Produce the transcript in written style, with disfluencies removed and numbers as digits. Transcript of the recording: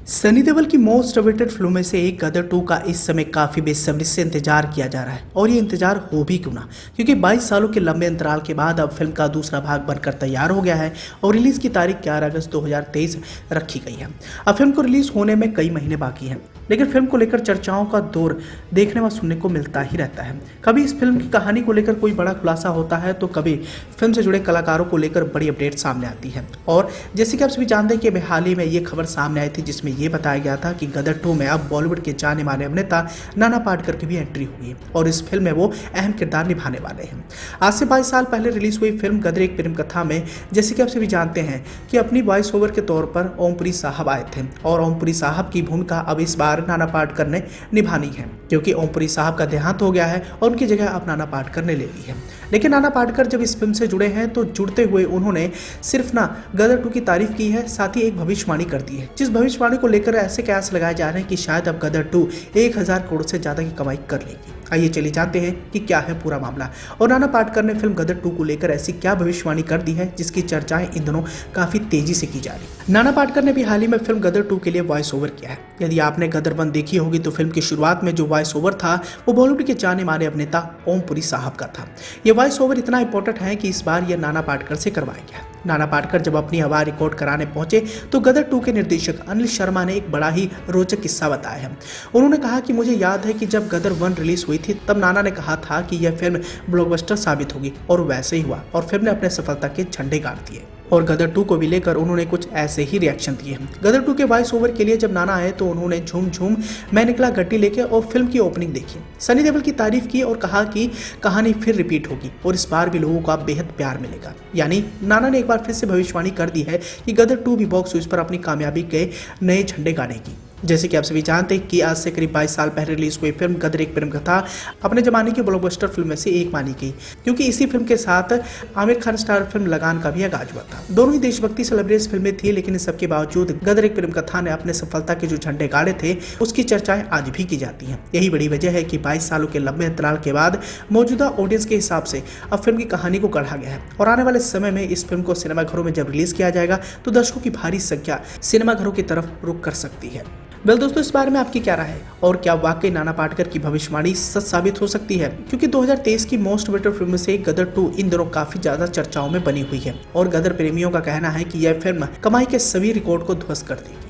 सनी देओल की most awaited फिल्मों में से एक गदर 2 का इस समय काफी बेसब्री से इंतजार किया जा रहा है और ये इंतजार हो भी क्यों ना, क्योंकि 22 सालों के लंबे अंतराल के बाद अब फिल्म का दूसरा भाग बनकर तैयार हो गया है और रिलीज की तारीख 11 अगस्त 2023 रखी गई है। अब फिल्म को रिलीज होने में कई महीने बाकी हैं, लेकिन फिल्म को लेकर चर्चाओं का दौर देखने व सुनने को मिलता ही रहता है। कभी इस फिल्म की कहानी को लेकर कोई बड़ा खुलासा होता है तो कभी फिल्म से जुड़े कलाकारों को लेकर बड़ी अपडेट सामने आती है। और जैसे कि आप सभी जानते हैं कि हाल ही में ये खबर सामने आई थी जिसमें ये बताया गया था कि गदर 2 में अब बॉलीवुड के जाने माने अभिनेता नाना पाटेकर की भी एंट्री हुई है और इस फिल्म में वो अहम किरदार निभाने वाले हैं। आज से 22 साल पहले रिलीज हुई फिल्म गदर एक प्रेम कथा में जैसे कि आप सभी जानते हैं कि अपनी वॉइस ओवर के तौर पर ओमपुरी साहब आए थे और ओमपुरी साहब की भूमिका अब इस बार नाना पाटेकर ने निभानी है, क्योंकि ओमपुरी साहब का देहांत हो गया है और उनकी जगह अब नाना पाटेकर ने ले ली है। लेकिन नाना पाटेकर जब इस फिल्म से जुड़े हैं तो जुड़ते हुए उन्होंने सिर्फ ना गदर 2 की तारीफ की है, साथ ही एक भविष्यवाणी कर दी है, जिस भविष्यवाणी को लेकर ऐसे कयास लगाए जा रहे हैं कि शायद अब गदर 2 1000 करोड़ से ज्यादा की कमाई कर लेगी। आइए चलिए जानते हैं कि क्या है पूरा मामला और नाना पाटेकर ने फिल्म गदर 2 को लेकर ऐसी क्या भविष्यवाणी कर दी है जिसकी चर्चाएं इन दिनों काफी तेजी से की जा रही। नाना पाटेकर ने भी हाल ही में फिल्म गदर 2 के लिए वॉइस ओवर किया है। यदि आपने गदर 1 देखी होगी तो फिल्म की शुरुआत में जो वॉइस ओवर था वो बॉलीवुड के जाने माने अभिनेता ओमपुरी साहब का था। यह वॉइस ओवर इतना इंपॉर्टेंट है कि इस बार यह नाना पाटेकर से करवाया गया। नाना पाटेकर जब अपनी आवाज रिकॉर्ड कराने पहुंचे तो गदर 2 के निर्देशक अनिल शर्मा ने एक बड़ा ही रोचक किस्सा बताया है। उन्होंने कहा कि मुझे याद है कि जब गदर 1 रिलीज हुई थी तब नाना ने कहा था कि यह फिल्म ब्लॉकबस्टर साबित होगी और वैसे ही हुआ और फिल्म ने अपने सफलता के झंडे गाड़ दिए और गदर 2 को भी लेकर उन्होंने कुछ ऐसे ही रिएक्शन दिए। गदर 2 के वॉइस ओवर के लिए जब नाना आए तो उन्होंने झूम झूम मैं निकला गड्डी लेके और फिल्म की ओपनिंग देखी, सनी देओल की तारीफ की और कहा कि कहानी फिर रिपीट होगी और इस बार भी लोगों को बेहद प्यार मिलेगा। यानी नाना ने एक बार फिर से भविष्यवाणी कर दी है कि गदर 2 भी बॉक्स ऑफिस पर अपनी कामयाबी के नए झंडे गाड़ेगी। जैसे कि आप सभी जानते हैं कि आज से करीब 22 साल पहले रिलीज हुई फिल्म गदर एक प्रेम कथा अपने जमाने की ब्लॉकबस्टर फिल्म में से एक मानी गई, क्योंकि इसी फिल्म के साथ आमिर खान स्टार फिल्म लगान का भी आगाज हुआ था। दोनों ही देशभक्ति से लबरेज फिल्में थी, लेकिन इस सबके बावजूद गदर एक प्रेम कथा ने अपने सफलता के जो झंडे गाड़े थे उसकी चर्चाएं आज भी की जाती हैं। यही बड़ी वजह है कि 22 सालों के लंबे अंतराल के बाद मौजूदा ऑडियंस के हिसाब से अब फिल्म की कहानी को गढ़ा गया है और आने वाले समय में इस फिल्म को सिनेमाघरों में जब रिलीज किया जाएगा तो दर्शकों की भारी संख्या सिनेमाघरों की तरफ रुख कर सकती है। वेल दोस्तों, इस बारे में आपकी क्या राय है और क्या वाकई नाना पाटेकर की भविष्यवाणी सच साबित हो सकती है? क्योंकि 2023 की मोस्ट अवेटेड फिल्म में से गदर 2 इन दिनों काफी ज्यादा चर्चाओं में बनी हुई है और गदर प्रेमियों का कहना है कि यह फिल्म कमाई के सभी रिकॉर्ड को ध्वस्त कर देगी।